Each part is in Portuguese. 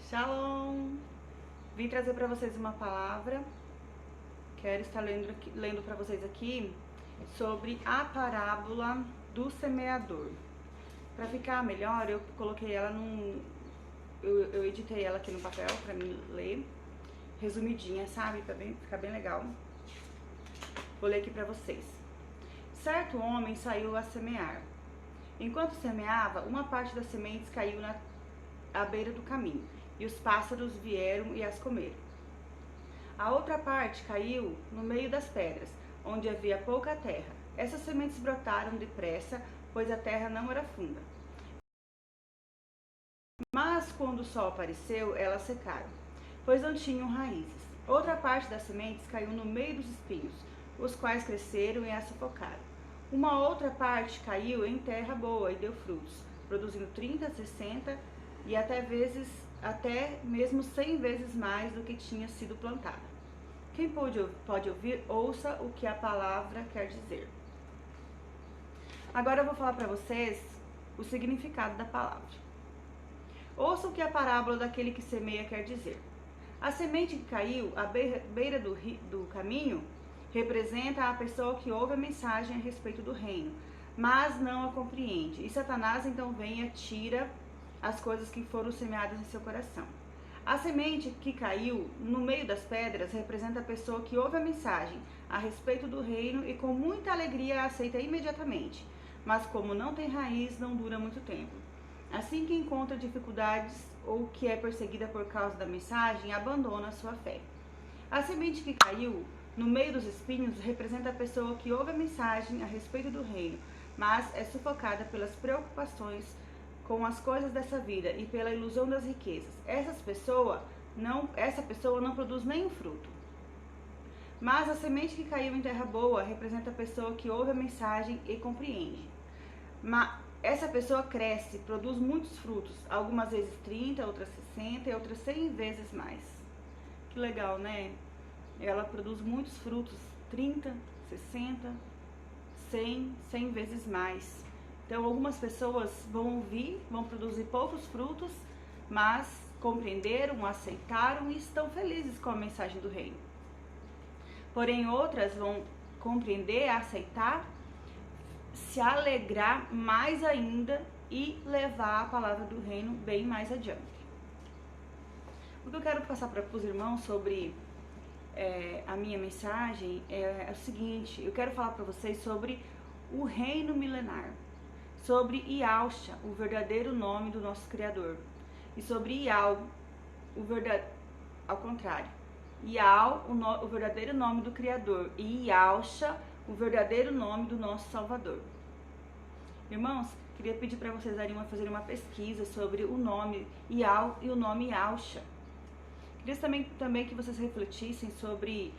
Shalom! Vim trazer para vocês uma palavra. Quero estar lendo para vocês aqui sobre a parábola do semeador. Para ficar melhor, eu coloquei ela eu editei ela aqui no papel para mim ler, resumidinha, sabe? Para ficar bem legal. Vou ler aqui para vocês. Certo homem saiu a semear. Enquanto semeava, uma parte das sementes caiu à beira do caminho, e os pássaros vieram e as comeram. A outra parte caiu no meio das pedras, onde havia pouca terra. Essas sementes brotaram depressa, pois a terra não era funda. Mas quando o sol apareceu, elas secaram, pois não tinham raízes. Outra parte das sementes caiu no meio dos espinhos, os quais cresceram e as sufocaram. Uma outra parte caiu em terra boa e deu frutos, produzindo 30, 60 e até mesmo 100 vezes mais do que tinha sido plantada. Quem pode ouvir, ouça o que a palavra quer dizer. Agora eu vou falar para vocês o significado da palavra. Ouça o que a parábola daquele que semeia quer dizer. A semente que caiu à beira do caminho representa a pessoa que ouve a mensagem a respeito do reino, mas não a compreende. E Satanás então vem e tira as coisas que foram semeadas em seu coração. A semente que caiu no meio das pedras representa a pessoa que ouve a mensagem a respeito do reino e com muita alegria a aceita imediatamente, mas como não tem raiz, não dura muito tempo. Assim que encontra dificuldades ou que é perseguida por causa da mensagem, abandona a sua fé. A semente que caiu no meio dos espinhos representa a pessoa que ouve a mensagem a respeito do reino, mas é sufocada pelas preocupações com as coisas dessa vida e pela ilusão das riquezas. Essa pessoa não produz nenhum fruto. Mas a semente que caiu em terra boa representa a pessoa que ouve a mensagem e compreende. Essa pessoa cresce, produz muitos frutos, algumas vezes 30, outras 60 e outras 100 vezes mais. Que legal, né? Ela produz muitos frutos, 30, 60, 100 vezes mais. Então, algumas pessoas vão ouvir, vão produzir poucos frutos, mas compreenderam, aceitaram e estão felizes com a mensagem do reino. Porém, outras vão compreender, aceitar, se alegrar mais ainda e levar a palavra do reino bem mais adiante. O que eu quero passar para os irmãos sobre a minha mensagem é o seguinte: eu quero falar para vocês sobre o reino milenar, sobre Yahusha, o verdadeiro nome do nosso Criador, e sobre Yahweh, ao contrário, Yahweh, o verdadeiro nome do Criador, e Yahusha, o verdadeiro nome do nosso Salvador. Irmãos, queria pedir para vocês fazerem uma pesquisa sobre o nome Yahweh e o nome Yahusha. Queria também que vocês refletissem sobre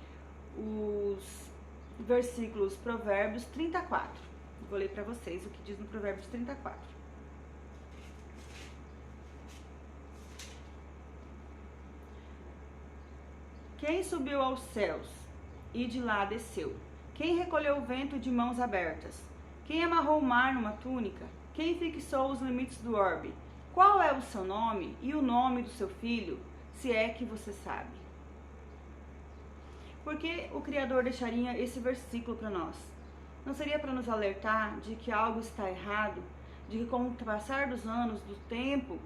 os versículos Provérbios 34. Vou ler para vocês o que diz no Provérbios 34. Quem subiu aos céus e de lá desceu? Quem recolheu o vento de mãos abertas? Quem amarrou o mar numa túnica? Quem fixou os limites do orbe? Qual é o seu nome e o nome do seu filho, se é que você sabe? Por que o Criador deixaria esse versículo para nós? Não seria para nos alertar de que algo está errado, de que com o passar dos anos, do tempo,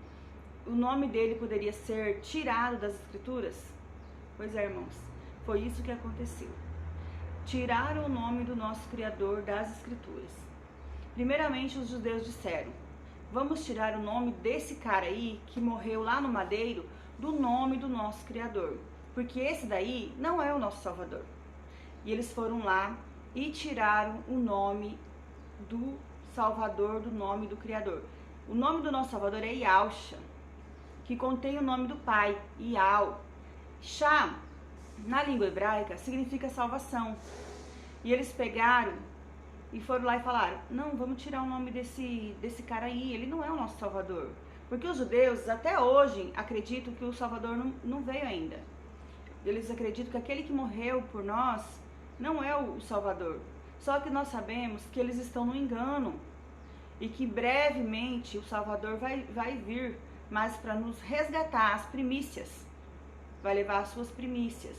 o nome dele poderia ser tirado das Escrituras? Pois é, irmãos, foi isso que aconteceu. Tiraram o nome do nosso Criador das Escrituras. Primeiramente, os judeus disseram: vamos tirar o nome desse cara aí que morreu lá no madeiro do nome do nosso Criador, porque esse daí não é o nosso Salvador. E eles foram lá e tiraram o nome do Salvador do nome do Criador. O nome do nosso Salvador é Yahusha, que contém o nome do Pai, Yahweh. Shá, na língua hebraica, significa salvação. E eles pegaram e foram lá e falaram: não, vamos tirar o nome desse cara aí, ele não é o nosso Salvador. Porque os judeus até hoje acreditam que o Salvador não veio ainda. Eles acreditam que aquele que morreu por nós não é o Salvador. Só que nós sabemos que eles estão no engano e que brevemente o Salvador vai vir mas para nos resgatar as primícias. Vai levar as suas primícias,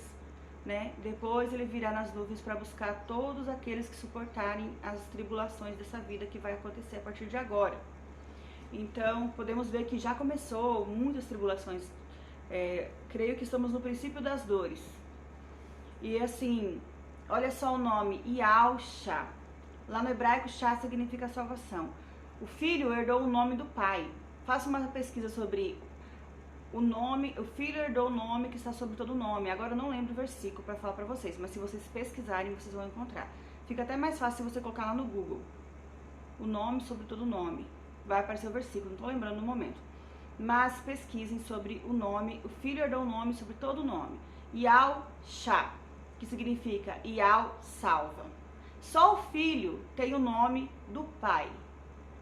né? Depois ele virá nas nuvens para buscar todos aqueles que suportarem as tribulações dessa vida que vai acontecer a partir de agora. Então, podemos ver que já começou muitas tribulações. Creio que estamos no princípio das dores. E assim, olha só o nome, Yahshua. Lá no hebraico, Shá significa salvação. O filho herdou o nome do pai. Faça uma pesquisa sobre o nome. O filho herdou o nome que está sobre todo nome. Agora eu não lembro o versículo para falar para vocês, mas se vocês pesquisarem, vocês vão encontrar. Fica até mais fácil se você colocar lá no Google. O nome sobre todo nome. Vai aparecer o versículo, não estou lembrando no momento. Mas pesquisem sobre o nome. O filho herdou o nome sobre todo nome. Yahshua, que significa Yah salva. Só o filho tem o nome do pai.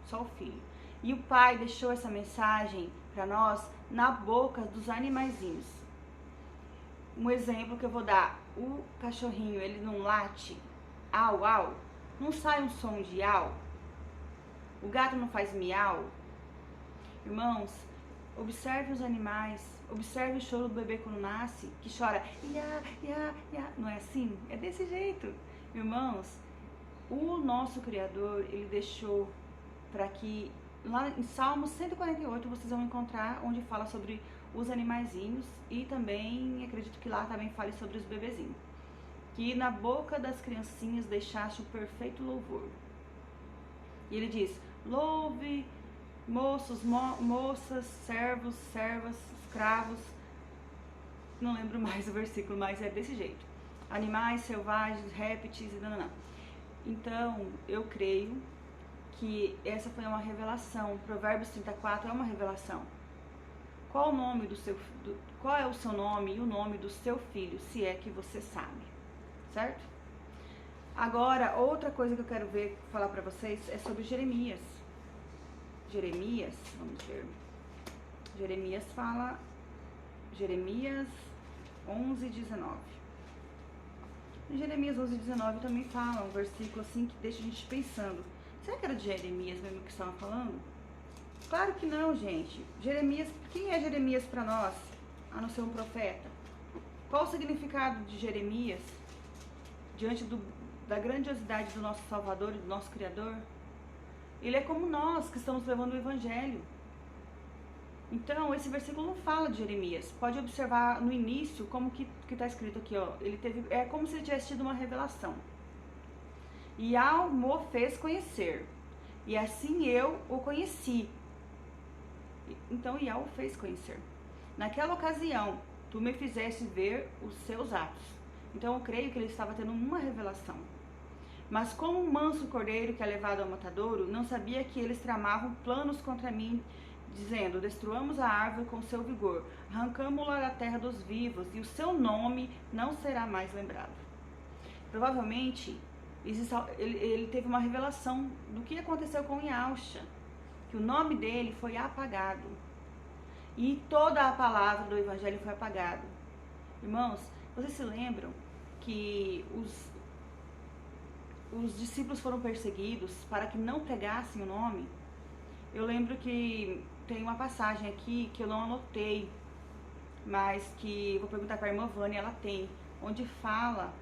Só o filho. E o pai deixou essa mensagem para nós na boca dos animaizinhos. Um exemplo que eu vou dar. O cachorrinho, ele não late? Au, au. Não sai um som de au? O gato não faz miau? Irmãos, observe os animais. Observe o choro do bebê quando nasce, que chora ia, ia, ia. Não é assim? É desse jeito. Irmãos, o nosso Criador, ele deixou para que, lá em Salmo 148, vocês vão encontrar onde fala sobre os animaizinhos e também, acredito que lá também fale sobre os bebezinhos. Que na boca das criancinhas deixaste o perfeito louvor. E ele diz, louve moços, moças, servos, servas, escravos. Não lembro mais o versículo, mas é desse jeito. Animais selvagens, répteis e não. Então, eu creio que essa foi uma revelação. Provérbios 34 é uma revelação. Qual o nome qual é o seu nome e o nome do seu filho, se é que você sabe, certo? Agora, outra coisa que eu quero falar para vocês é sobre Jeremias. Jeremias, vamos ver. Jeremias fala, Jeremias 11:19. Jeremias 11:19 também fala um versículo assim que deixa a gente pensando. Será que era de Jeremias mesmo que estava falando? Claro que não, gente. Jeremias, quem é Jeremias para nós? A não ser um profeta. Qual o significado de Jeremias diante da grandiosidade do nosso Salvador e do nosso Criador? Ele é como nós que estamos levando o Evangelho. Então, esse versículo não fala de Jeremias. Pode observar no início como que está escrito aqui, ó. É como se ele tivesse tido uma revelação. Yah me fez conhecer, e assim eu o conheci. Então, Yah o fez conhecer. Naquela ocasião, tu me fizeste ver os seus atos. Então, eu creio que ele estava tendo uma revelação. Mas como um manso cordeiro que é levado ao matadouro, não sabia que eles tramavam planos contra mim, dizendo, destruamos a árvore com seu vigor, arrancamo-la da terra dos vivos, e o seu nome não será mais lembrado. Provavelmente, ele teve uma revelação do que aconteceu com Yahshua, que o nome dele foi apagado. E toda a palavra do Evangelho foi apagada. Irmãos, vocês se lembram que os discípulos foram perseguidos para que não pregassem o nome? Eu lembro que tem uma passagem aqui que eu não anotei, mas que vou perguntar para a irmã Vânia, ela tem, onde fala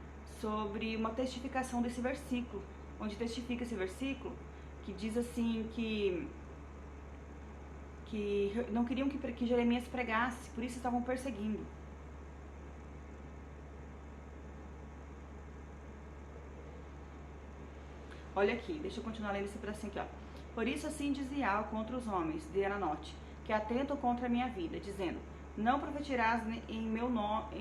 sobre uma testificação desse versículo, onde testifica esse versículo, que diz assim que não queriam que Jeremias pregasse, por isso estavam perseguindo. Olha aqui, deixa eu continuar lendo esse pedacinho aqui, ó. Por isso assim dizia contra os homens de Ananote, que atentam contra a minha vida, dizendo, não profetirás em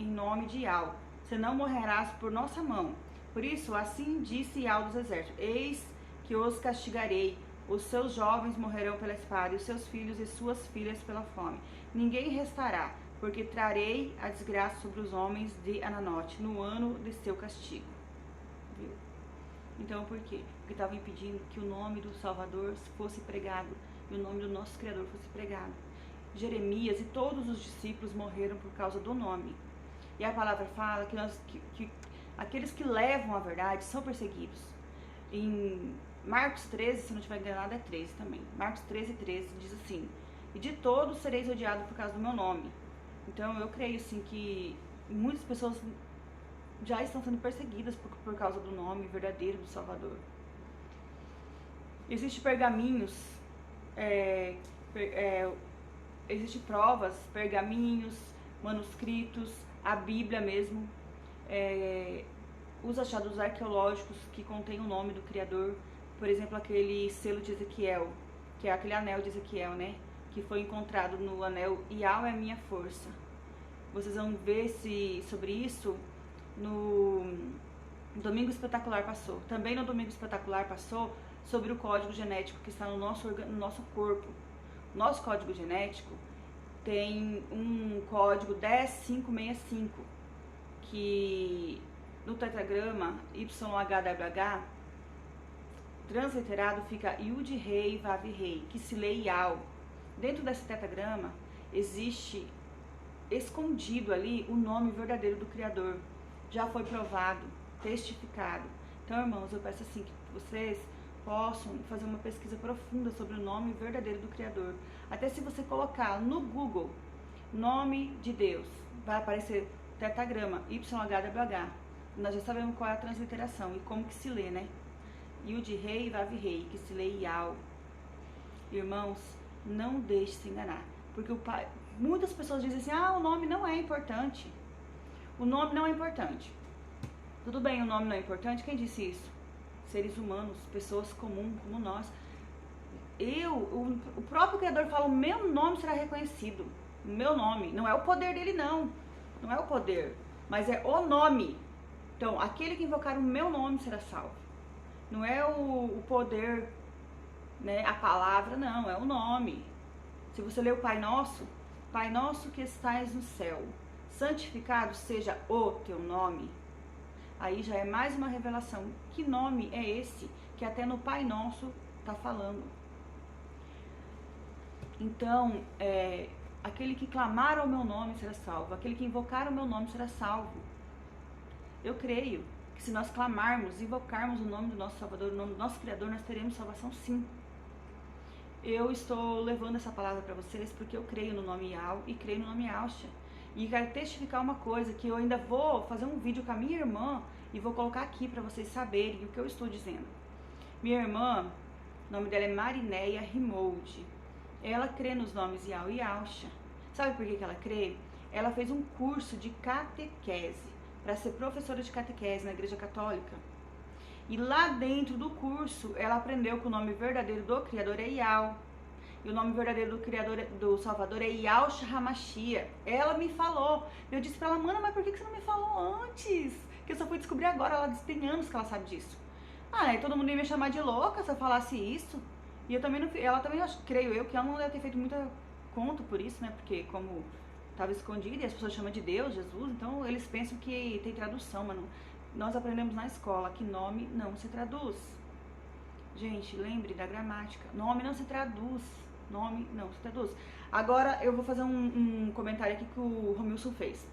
nome de Yah, senão morrerás por nossa mão. Por isso, assim disse Yah dos exércitos, eis que os castigarei, os seus jovens morrerão pela espada, e os seus filhos e suas filhas pela fome. Ninguém restará, porque trarei a desgraça sobre os homens de Ananote, no ano de seu castigo. Viu? Então, por quê? Porque estavam impedindo que o nome do Salvador fosse pregado, e o nome do nosso Criador fosse pregado. Jeremias e todos os discípulos morreram por causa do nome. E a palavra fala que aqueles que levam a verdade são perseguidos. Em Marcos 13, se não estiver enganado, é 13 também. Marcos 13:13 diz assim, e de todos sereis odiados por causa do meu nome. Então eu creio assim que muitas pessoas já estão sendo perseguidas por causa do nome verdadeiro do Salvador. Existem pergaminhos, existem provas, pergaminhos, manuscritos, a Bíblia mesmo, os achados arqueológicos que contêm o nome do Criador, por exemplo, aquele selo de Ezequiel, que é aquele anel de Ezequiel, né? Que foi encontrado no anel Yahweh é minha força. Vocês vão ver sobre isso no Domingo Espetacular passou. Também no Domingo Espetacular passou sobre o código genético que está no nosso corpo. Nosso código genético tem um código 10565, que no tetragrama YHWH, transliterado fica Yud Rei Vav Rei, que se lê Yal. Dentro desse tetragrama existe escondido ali o nome verdadeiro do Criador. Já foi provado, testificado. Então, irmãos, eu peço assim que vocês possam fazer uma pesquisa profunda sobre o nome verdadeiro do Criador. Até se você colocar no Google nome de Deus, vai aparecer tetragrama YHWH. Nós já sabemos qual é a transliteração e como que se lê, né? Yud Rei Vav Rei, que se lê Yal. Irmãos, não deixe se enganar, porque muitas pessoas dizem assim: o nome não é importante. O nome não é importante. Tudo bem, o nome não é importante. Quem disse isso? Seres humanos, pessoas comuns como nós. O próprio Criador fala: o meu nome será reconhecido. O meu nome. Não é o poder dele, não. Não é o poder, mas é o nome. Então, aquele que invocar o meu nome será salvo. Não é o poder, né? A palavra, não. É o nome. Se você ler o Pai Nosso que estais no céu, santificado seja o teu nome. Aí já é mais uma revelação. Que nome é esse que até no Pai Nosso está falando? Então, aquele que clamar ao meu nome será salvo. Aquele que invocar o meu nome será salvo. Eu creio que se nós clamarmos, invocarmos o nome do nosso Salvador, o nome do nosso Criador, nós teremos salvação, sim. Eu estou levando essa palavra para vocês porque eu creio no nome Yahweh e creio no nome Yahshua. E quero testificar uma coisa, que eu ainda vou fazer um vídeo com a minha irmã e vou colocar aqui para vocês saberem o que eu estou dizendo. Minha irmã, o nome dela é Marinéia Rimold. Ela crê nos nomes Yahweh e Yahshua. Sabe por que ela crê? Ela fez um curso de catequese para ser professora de catequese na Igreja Católica. E lá dentro do curso, ela aprendeu que o nome verdadeiro do Criador é Yahweh. E o nome verdadeiro do Criador, do Salvador, é Yahshua HaMashiach. Ela me falou. Eu disse pra ela: mana, mas por que você não me falou antes? Que eu só fui descobrir agora. Ela disse: tem anos que ela sabe disso. Aí todo mundo ia me chamar de louca se eu falasse isso. E eu também não, ela também, creio eu, que ela não deve ter feito muita conta por isso, né? Porque como estava escondido e as pessoas chamam de Deus, Jesus, então eles pensam que tem tradução, mas não. Nós aprendemos na escola que nome não se traduz. Gente, lembre da gramática. Nome não se traduz. Nome não se traduz. Agora eu vou fazer um comentário aqui que o Romilson fez.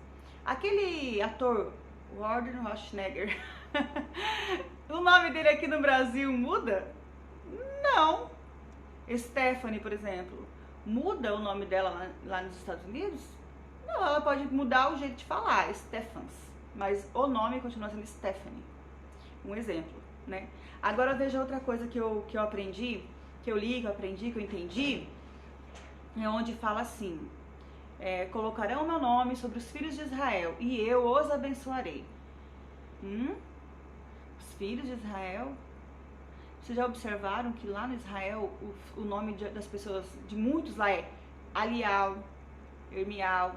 Aquele ator, o Arnold Schwarzenegger, o nome dele aqui no Brasil muda? Não. Stephanie, por exemplo, muda o nome dela lá nos Estados Unidos? Não, ela pode mudar o jeito de falar, Stephans, mas o nome continua sendo Stephanie. Um exemplo, né? Agora veja outra coisa que eu aprendi, que eu li, que eu aprendi, que eu entendi, é onde fala assim: colocarão o meu nome sobre os filhos de Israel e eu os abençoarei. Os filhos de Israel? Vocês já observaram que lá no Israel o nome das pessoas, de muitos lá, é Alial, Ermial,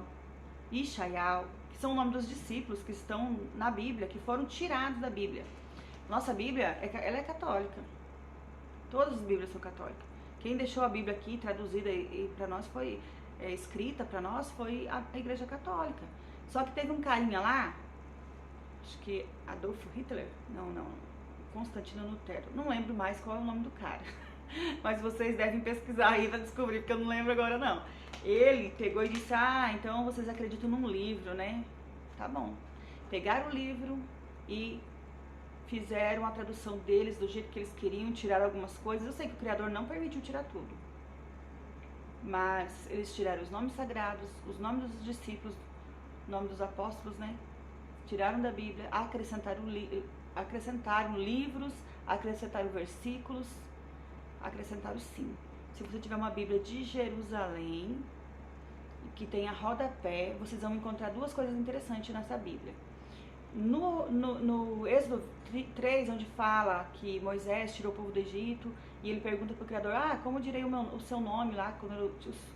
Ishaial, que são o nome dos discípulos que estão na Bíblia, que foram tirados da Bíblia. Nossa Bíblia, ela é católica. Todas as Bíblias são católicas. Quem deixou a Bíblia aqui traduzida e para nós foi escrita para nós foi a Igreja Católica. Só que teve um carinha lá, acho que Adolfo Hitler, não, Constantino Lutero, não lembro mais qual é o nome do cara, mas vocês devem pesquisar aí para descobrir, porque eu não lembro agora não. Ele pegou e disse: então vocês acreditam num livro, né? Tá bom. Pegaram o livro e fizeram a tradução deles do jeito que eles queriam, tiraram algumas coisas. Eu sei que o Criador não permitiu tirar tudo. mas eles tiraram os nomes sagrados, os nomes dos discípulos, o nome dos apóstolos, né? Tiraram da Bíblia, acrescentaram livros, acrescentaram versículos, acrescentaram sim. Se você tiver uma Bíblia de Jerusalém, que tenha rodapé, vocês vão encontrar duas coisas interessantes nessa Bíblia. No Êxodo 3, onde fala que Moisés tirou o povo do Egito, e ele pergunta para o Criador, como direi o seu nome lá, quando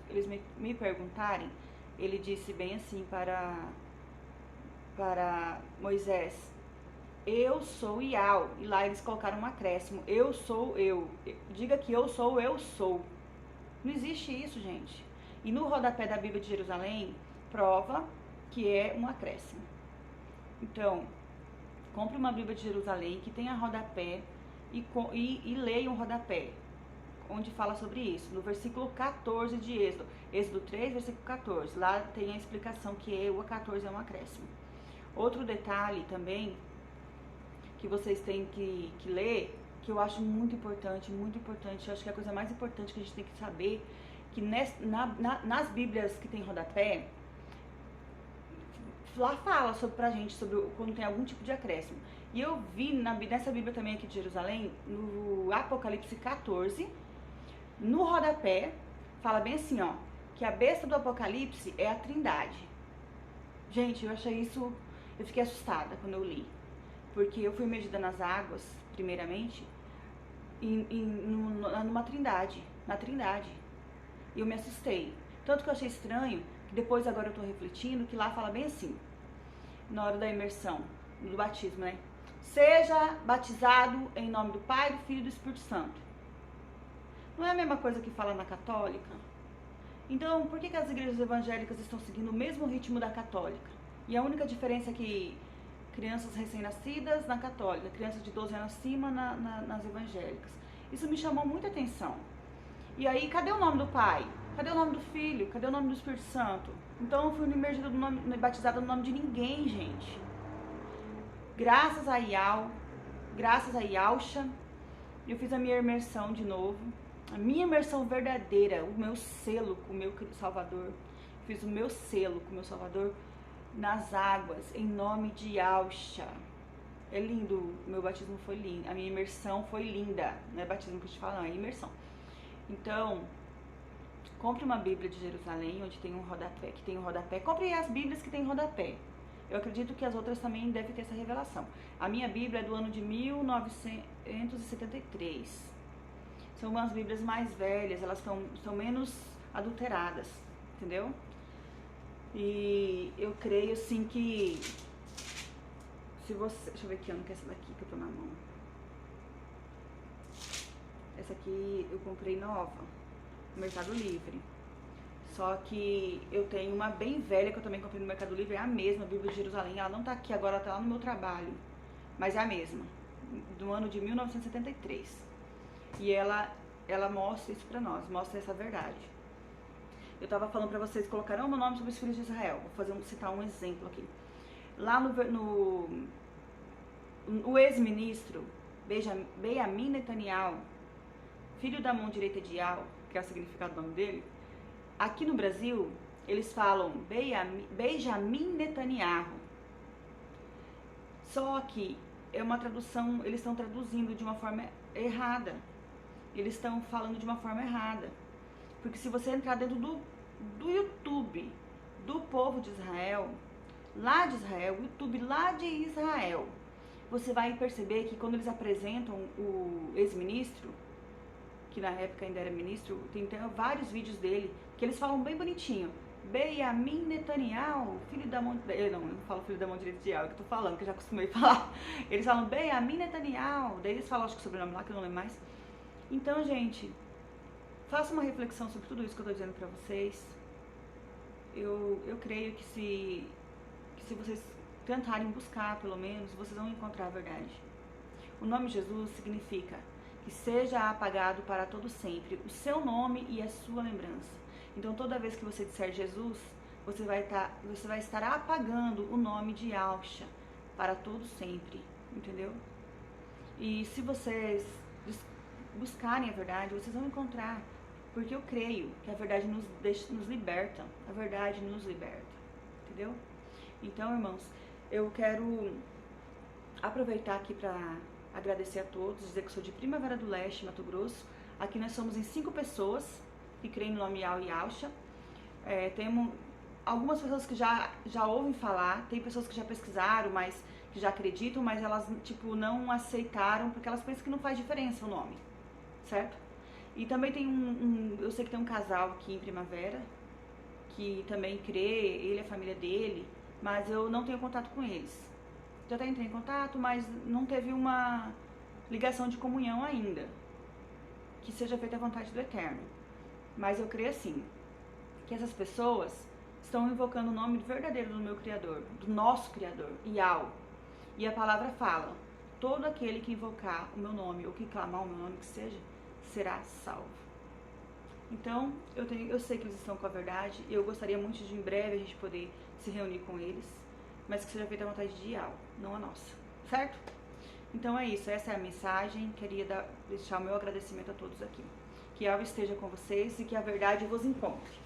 eles me perguntarem, ele disse bem assim para Moisés, eu sou Iau, e lá eles colocaram um acréscimo, eu sou eu, diga que eu sou. Não existe isso, gente. E no rodapé da Bíblia de Jerusalém, prova que é um acréscimo. Então, compre uma Bíblia de Jerusalém que tenha rodapé e leia um rodapé, onde fala sobre isso. No versículo 14 de Êxodo, Êxodo 3, versículo 14, lá tem a explicação que o 14 é um acréscimo. Outro detalhe também, que vocês têm que ler, que eu acho muito importante, eu acho que é a coisa mais importante que a gente tem que saber, que nas Bíblias que tem rodapé, lá fala pra gente sobre quando tem algum tipo de acréscimo. E eu vi nessa Bíblia também aqui de Jerusalém, no Apocalipse 14, no rodapé, fala bem assim, ó, que a besta do Apocalipse é a Trindade. Gente, eu achei isso, eu fiquei assustada quando eu li. Porque eu fui imergida nas águas, primeiramente, numa Trindade, na Trindade. E eu me assustei. Tanto que eu achei estranho, que depois agora eu tô refletindo, que lá fala bem assim, na hora da imersão, do batismo, né? Seja batizado em nome do Pai, do Filho e do Espírito Santo. Não é a mesma coisa que fala na católica? Então, por que as igrejas evangélicas estão seguindo o mesmo ritmo da católica? E a única diferença é que crianças recém-nascidas na católica, crianças de 12 anos acima nas evangélicas. Isso me chamou muita atenção. E aí, cadê o nome do Pai? Cadê o nome do Filho? Cadê o nome do Espírito Santo? Então eu fui imergida batizada no nome de ninguém, gente. Graças a Yausha, eu fiz a minha imersão de novo. A minha imersão verdadeira, o meu selo com o meu Salvador. Fiz o meu selo com o meu Salvador nas águas, em nome de Yausha. É lindo, o meu batismo foi lindo, a minha imersão foi linda. Não é batismo que eu te falo, não, é imersão. Então, compre uma Bíblia de Jerusalém, onde tem um rodapé, que tem um rodapé. Compre as Bíblias que tem rodapé. Eu acredito que as outras também devem ter essa revelação. A minha Bíblia é do ano de 1973. São umas Bíblias mais velhas, elas são menos adulteradas, entendeu? E eu creio assim que se você... Deixa eu ver aqui, eu não quero essa daqui que eu tô na mão. Essa aqui eu comprei nova, no Mercado Livre. Só que eu tenho uma bem velha que eu também comprei no Mercado Livre, é a mesma, a Bíblia de Jerusalém. Ela não tá aqui agora, ela tá lá no meu trabalho. Mas é a mesma, do ano de 1973. E ela mostra isso pra nós, mostra essa verdade. Eu tava falando pra vocês colocarem o meu nome sobre os filhos de Israel. Vou citar um exemplo aqui. Lá o ex-ministro Benjamin Netanyahu, filho da mão direita de Yahu, que é o significado do nome dele, aqui no Brasil, eles falam Benjamin Netanyahu. Só que é uma tradução, eles estão traduzindo de uma forma errada. Eles estão falando de uma forma errada. Porque se você entrar dentro do YouTube do povo de Israel, lá de Israel, YouTube lá de Israel, você vai perceber que quando eles apresentam o ex-ministro, que na época ainda era ministro, tem vários vídeos dele, que eles falam bem bonitinho. Benjamin Netanyahu, filho da mão... Eu não falo filho da mão direita de Yahu, que eu tô falando, que eu já acostumei a falar. Eles falam Benjamin Netanyahu, daí eles falam, acho que o sobrenome lá, que eu não lembro mais. Então, gente, faça uma reflexão sobre tudo isso que eu tô dizendo pra vocês. Eu creio que se vocês tentarem buscar, pelo menos, vocês vão encontrar a verdade. O nome Jesus significa que seja apagado para todo sempre o seu nome e a sua lembrança. Então, toda vez que você disser Jesus, você vai estar apagando o nome de Yausha para todo sempre, entendeu? E se vocês buscarem a verdade, vocês vão encontrar porque eu creio que a verdade nos liberta, a verdade nos liberta, entendeu? Então, irmãos, eu quero aproveitar aqui para agradecer a todos, dizer que sou de Primavera do Leste, Mato Grosso. Aqui nós somos em 5 pessoas que creem no nome Yahweh Yahshua. Temos algumas pessoas que já ouvem falar, tem pessoas que já pesquisaram, mas que já acreditam, mas elas tipo não aceitaram porque elas pensam que não faz diferença o nome, certo? E também tem eu sei que tem um casal aqui em Primavera que também crê, ele e a família dele, mas eu não tenho contato com eles. Já até entrei em contato, mas não teve uma ligação de comunhão ainda, que seja feita a vontade do Eterno. Mas eu creio assim, que essas pessoas estão invocando o nome verdadeiro do meu Criador, do nosso Criador, Yahweh. E a palavra fala, todo aquele que invocar o meu nome, ou que clamar o meu nome que seja, será salvo. Então, eu sei que eles estão com a verdade, e eu gostaria muito de em breve a gente poder se reunir com eles, mas que seja feita a vontade de Yahweh, não a nossa, certo? Então é isso, essa é a mensagem, queria deixar o meu agradecimento a todos aqui. Que Yahweh esteja com vocês e que a verdade vos encontre.